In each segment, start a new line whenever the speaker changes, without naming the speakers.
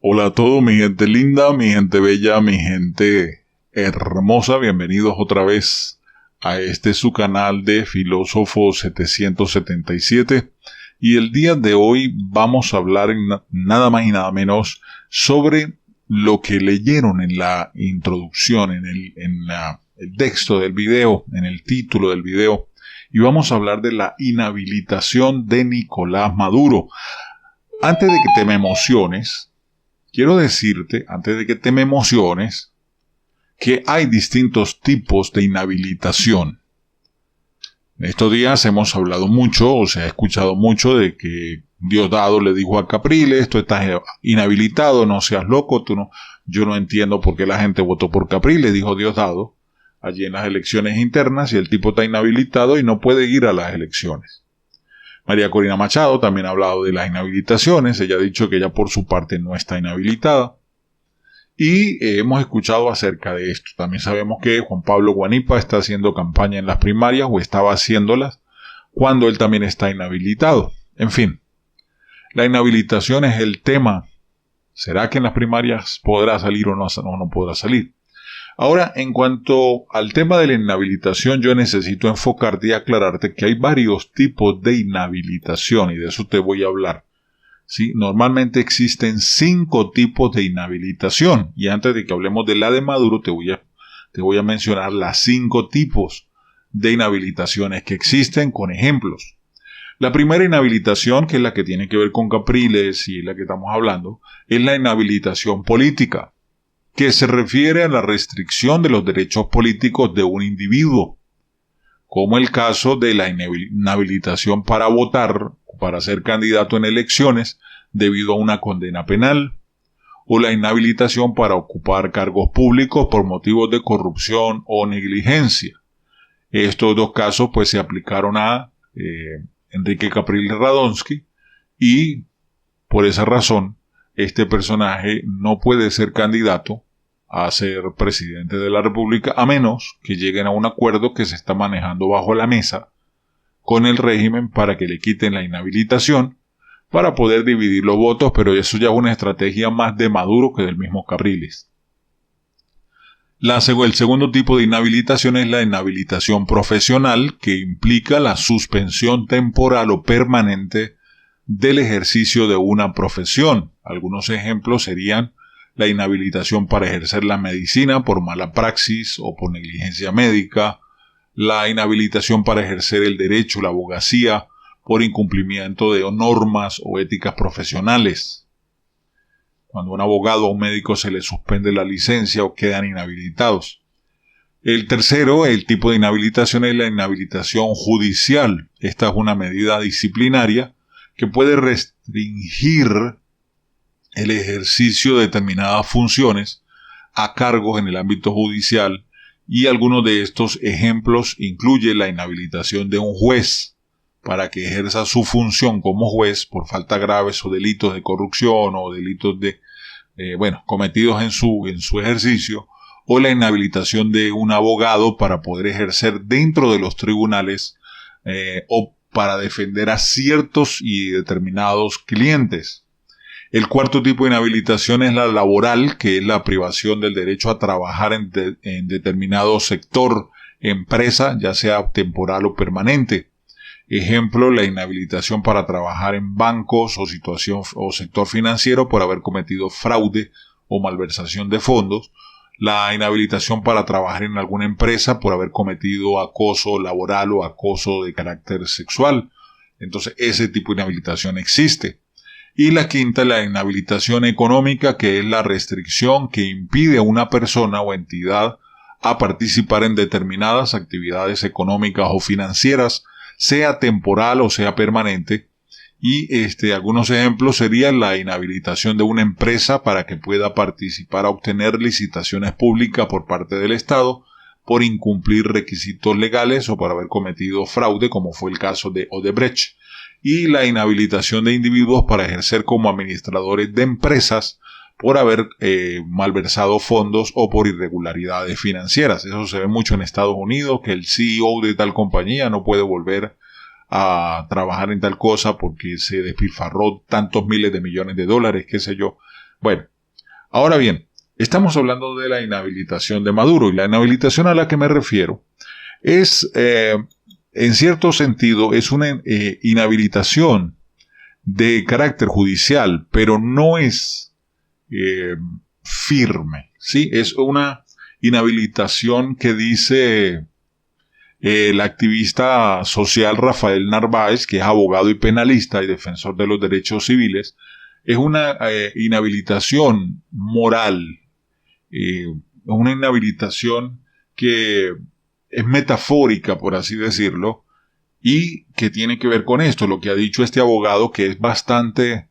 Hola a todos, mi gente linda, mi gente bella, mi gente hermosa. Bienvenidos otra vez a su canal de Filósofo 777. Y el día de hoy vamos a hablar nada más y nada menos sobre lo que leyeron en la introducción, en el texto del video, en el título del video. Y vamos a hablar de la inhabilitación de Nicolás Maduro. Antes de que te me emociones, quiero decirte, antes de que te me emociones, que hay distintos tipos de inhabilitación. En estos días hemos hablado mucho, o se ha escuchado mucho de que Diosdado le dijo a Capriles, tú estás inhabilitado, no seas loco, yo no entiendo por qué la gente votó por Capriles, dijo Diosdado, allí en las elecciones internas, y el tipo está inhabilitado y no puede ir a las elecciones. María Corina Machado también ha hablado de las inhabilitaciones. Ella ha dicho que ella por su parte no está inhabilitada. Y hemos escuchado acerca de esto. También sabemos que Juan Pablo Guanipa está haciendo campaña en las primarias o estaba haciéndolas cuando él también está inhabilitado. En fin, la inhabilitación es el tema. ¿Será que en las primarias podrá salir o no podrá salir? Ahora, en cuanto al tema de la inhabilitación, yo necesito enfocarte y aclararte que hay varios tipos de inhabilitación y de eso te voy a hablar. ¿Sí? Normalmente existen 5 tipos de inhabilitación y antes de que hablemos de la de Maduro te voy a mencionar las 5 tipos de inhabilitaciones que existen con ejemplos. La primera inhabilitación, que es la que tiene que ver con Capriles y la que estamos hablando, es la inhabilitación política, que se refiere a la restricción de los derechos políticos de un individuo, como el caso de la inhabilitación para votar o para ser candidato en elecciones debido a una condena penal, o la inhabilitación para ocupar cargos públicos por motivos de corrupción o negligencia. Estos dos casos pues se aplicaron a Enrique Capriles Radonsky y por esa razón este personaje no puede ser candidato a ser presidente de la República a menos que lleguen a un acuerdo que se está manejando bajo la mesa con el régimen para que le quiten la inhabilitación para poder dividir los votos, pero eso ya es una estrategia más de Maduro que del mismo Capriles. El segundo tipo de inhabilitación es la inhabilitación profesional, que implica la suspensión temporal o permanente del ejercicio de una profesión. Algunos ejemplos serían la inhabilitación para ejercer la medicina por mala praxis o por negligencia médica, la inhabilitación para ejercer el derecho, la abogacía, por incumplimiento de normas o éticas profesionales. Cuando a un abogado o un médico se le suspende la licencia o quedan inhabilitados. El tercero, el tipo de inhabilitación, es la inhabilitación judicial. Esta es una medida disciplinaria que puede restringir el ejercicio de determinadas funciones a cargos en el ámbito judicial, y algunos de estos ejemplos incluye la inhabilitación de un juez para que ejerza su función como juez por faltas graves o delitos de corrupción o delitos cometidos en su ejercicio, o la inhabilitación de un abogado para poder ejercer dentro de los tribunales o para defender a ciertos y determinados clientes. El cuarto tipo de inhabilitación es la laboral, que es la privación del derecho a trabajar en determinado sector, empresa, ya sea temporal o permanente. Ejemplo, la inhabilitación para trabajar en bancos o sector financiero por haber cometido fraude o malversación de fondos. La inhabilitación para trabajar en alguna empresa por haber cometido acoso laboral o acoso de carácter sexual. Entonces, ese tipo de inhabilitación existe. Y la quinta, la inhabilitación económica, que es la restricción que impide a una persona o entidad a participar en determinadas actividades económicas o financieras, sea temporal o sea permanente. Y algunos ejemplos serían la inhabilitación de una empresa para que pueda participar a obtener licitaciones públicas por parte del Estado por incumplir requisitos legales o por haber cometido fraude, como fue el caso de Odebrecht. Y la inhabilitación de individuos para ejercer como administradores de empresas por haber malversado fondos o por irregularidades financieras. Eso se ve mucho en Estados Unidos, que el CEO de tal compañía no puede volver a trabajar en tal cosa porque se despilfarró tantos miles de millones de dólares, qué sé yo. Bueno, Ahora bien, estamos hablando de la inhabilitación de Maduro, y la inhabilitación a la que me refiero es, en cierto sentido, es una inhabilitación de carácter judicial, pero no es firme, ¿sí? Es una inhabilitación que dice el activista social Rafael Narváez, que es abogado y penalista y defensor de los derechos civiles. Es una inhabilitación moral, una inhabilitación que es metafórica, por así decirlo, y que tiene que ver con esto, lo que ha dicho este abogado, que es bastante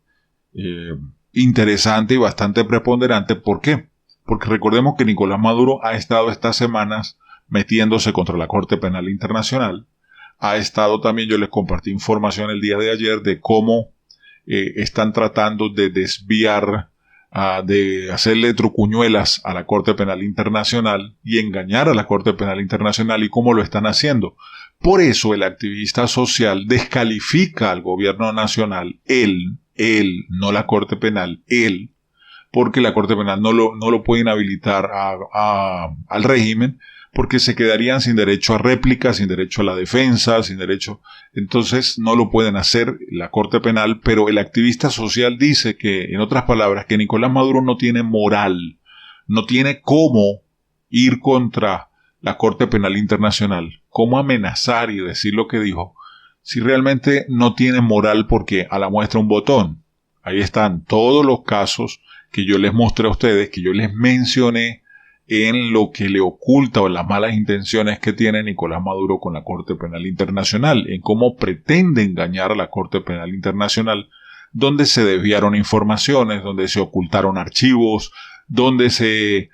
interesante y bastante preponderante. ¿Por qué? Porque recordemos que Nicolás Maduro ha estado estas semanas metiéndose contra la Corte Penal Internacional. Ha estado también, yo les compartí información el día de ayer de cómo están tratando de desviar, de hacerle trucuñuelas a la Corte Penal Internacional y engañar a la Corte Penal Internacional, y cómo lo están haciendo. Por eso el activista social descalifica al gobierno nacional, él, no la Corte Penal, él, porque la Corte Penal no lo puede inhabilitar al régimen, porque se quedarían sin derecho a réplica, sin derecho a la defensa, sin derecho. Entonces no lo pueden hacer la Corte Penal, pero el activista social dice que, en otras palabras, que Nicolás Maduro no tiene moral, no tiene cómo ir contra la Corte Penal Internacional, cómo amenazar y decir lo que dijo, si realmente no tiene moral, porque a la muestra un botón. Ahí están todos los casos que yo les mostré a ustedes, que yo les mencioné, en lo que le oculta o las malas intenciones que tiene Nicolás Maduro con la Corte Penal Internacional, en cómo pretende engañar a la Corte Penal Internacional, donde se desviaron informaciones, donde se ocultaron archivos, donde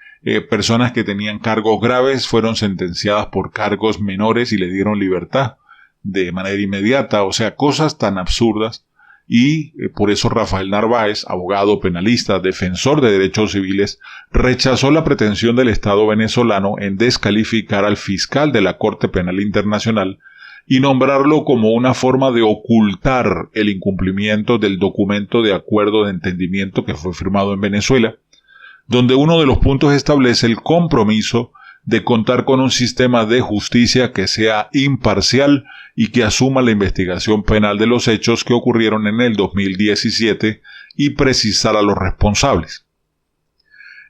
personas que tenían cargos graves fueron sentenciadas por cargos menores y le dieron libertad de manera inmediata. O sea, cosas tan absurdas. Y por eso Rafael Narváez, abogado, penalista, defensor de derechos civiles, rechazó la pretensión del Estado venezolano en descalificar al fiscal de la Corte Penal Internacional y nombrarlo como una forma de ocultar el incumplimiento del documento de acuerdo de entendimiento que fue firmado en Venezuela, donde uno de los puntos establece el compromiso de contar con un sistema de justicia que sea imparcial y que asuma la investigación penal de los hechos que ocurrieron en el 2017 y precisar a los responsables.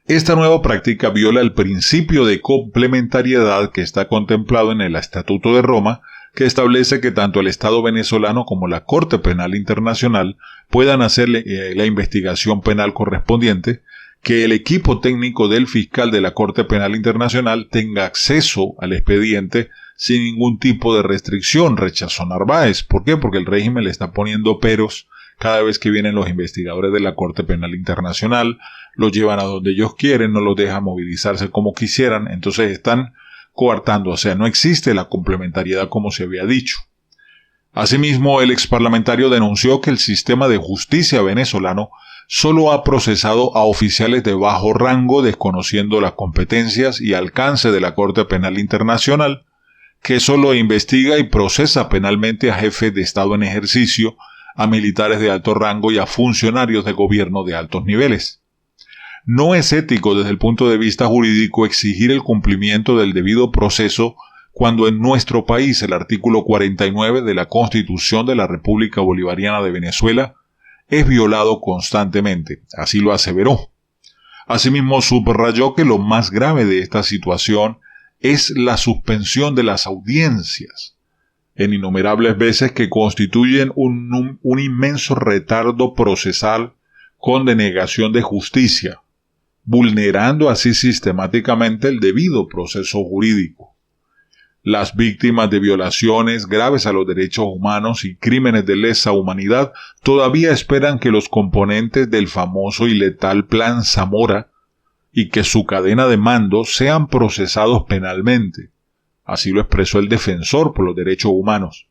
Esta nueva práctica viola el principio de complementariedad que está contemplado en el Estatuto de Roma, que establece que tanto el Estado venezolano como la Corte Penal Internacional puedan hacer la investigación penal correspondiente, que el equipo técnico del fiscal de la Corte Penal Internacional tenga acceso al expediente sin ningún tipo de restricción, rechazó Narváez. ¿Por qué? Porque el régimen le está poniendo peros cada vez que vienen los investigadores de la Corte Penal Internacional, los llevan a donde ellos quieren, no los dejan movilizarse como quisieran, entonces están coartando, o sea, no existe la complementariedad como se había dicho. Asimismo, el exparlamentario denunció que el sistema de justicia venezolano solo ha procesado a oficiales de bajo rango, desconociendo las competencias y alcance de la Corte Penal Internacional, que solo investiga y procesa penalmente a jefes de Estado en ejercicio, a militares de alto rango y a funcionarios de gobierno de altos niveles. No es ético desde el punto de vista jurídico exigir el cumplimiento del debido proceso cuando en nuestro país el artículo 49 de la Constitución de la República Bolivariana de Venezuela es violado constantemente, así lo aseveró. Asimismo, subrayó que lo más grave de esta situación es la suspensión de las audiencias, en innumerables veces, que constituyen un inmenso retardo procesal con denegación de justicia, vulnerando así sistemáticamente el debido proceso jurídico. Las víctimas de violaciones graves a los derechos humanos y crímenes de lesa humanidad todavía esperan que los componentes del famoso y letal Plan Zamora y que su cadena de mando sean procesados penalmente. Así lo expresó el defensor por los derechos humanos.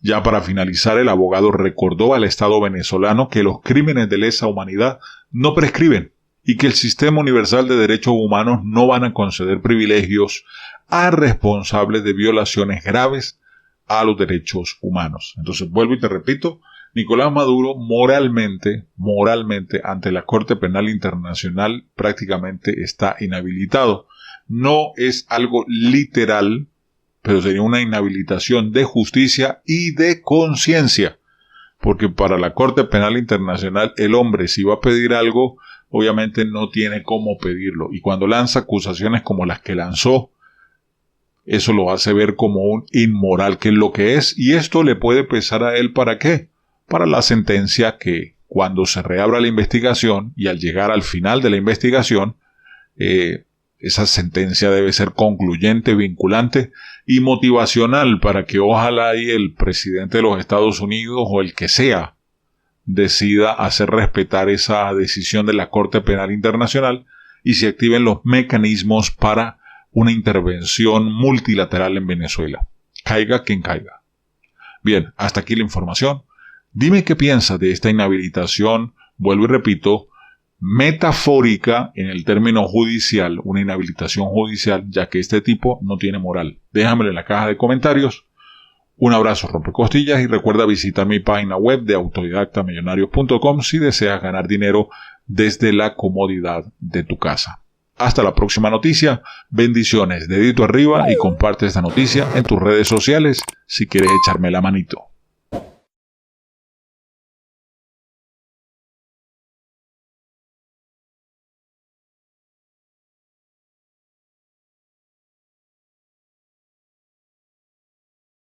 Ya para finalizar, el abogado recordó al Estado venezolano que los crímenes de lesa humanidad no prescriben y que el Sistema Universal de Derechos Humanos no van a conceder privilegios a responsables de violaciones graves a los derechos humanos. Entonces, vuelvo y te repito, Nicolás Maduro moralmente, ante la Corte Penal Internacional prácticamente está inhabilitado. No es algo literal, pero sería una inhabilitación de justicia y de conciencia. Porque para la Corte Penal Internacional el hombre, si va a pedir algo, obviamente no tiene cómo pedirlo. Y cuando lanza acusaciones como las que lanzó, eso lo hace ver como un inmoral, que es lo que es. Y esto le puede pesar a él, ¿para qué? Para la sentencia que cuando se reabra la investigación y al llegar al final de la investigación, esa sentencia debe ser concluyente, vinculante y motivacional para que ojalá y el presidente de los Estados Unidos o el que sea decida hacer respetar esa decisión de la Corte Penal Internacional y se activen los mecanismos para una intervención multilateral en Venezuela. Caiga quien caiga. Bien, hasta aquí la información. Dime qué piensas de esta inhabilitación, vuelvo y repito, metafórica en el término judicial, una inhabilitación judicial, ya que este tipo no tiene moral. Déjamelo en la caja de comentarios. Un abrazo rompecostillas y recuerda visitar mi página web de autodidactamillonarios.com si deseas ganar dinero desde la comodidad de tu casa. Hasta la próxima noticia. Bendiciones, dedito arriba y comparte esta noticia en tus redes sociales si quieres echarme la manito.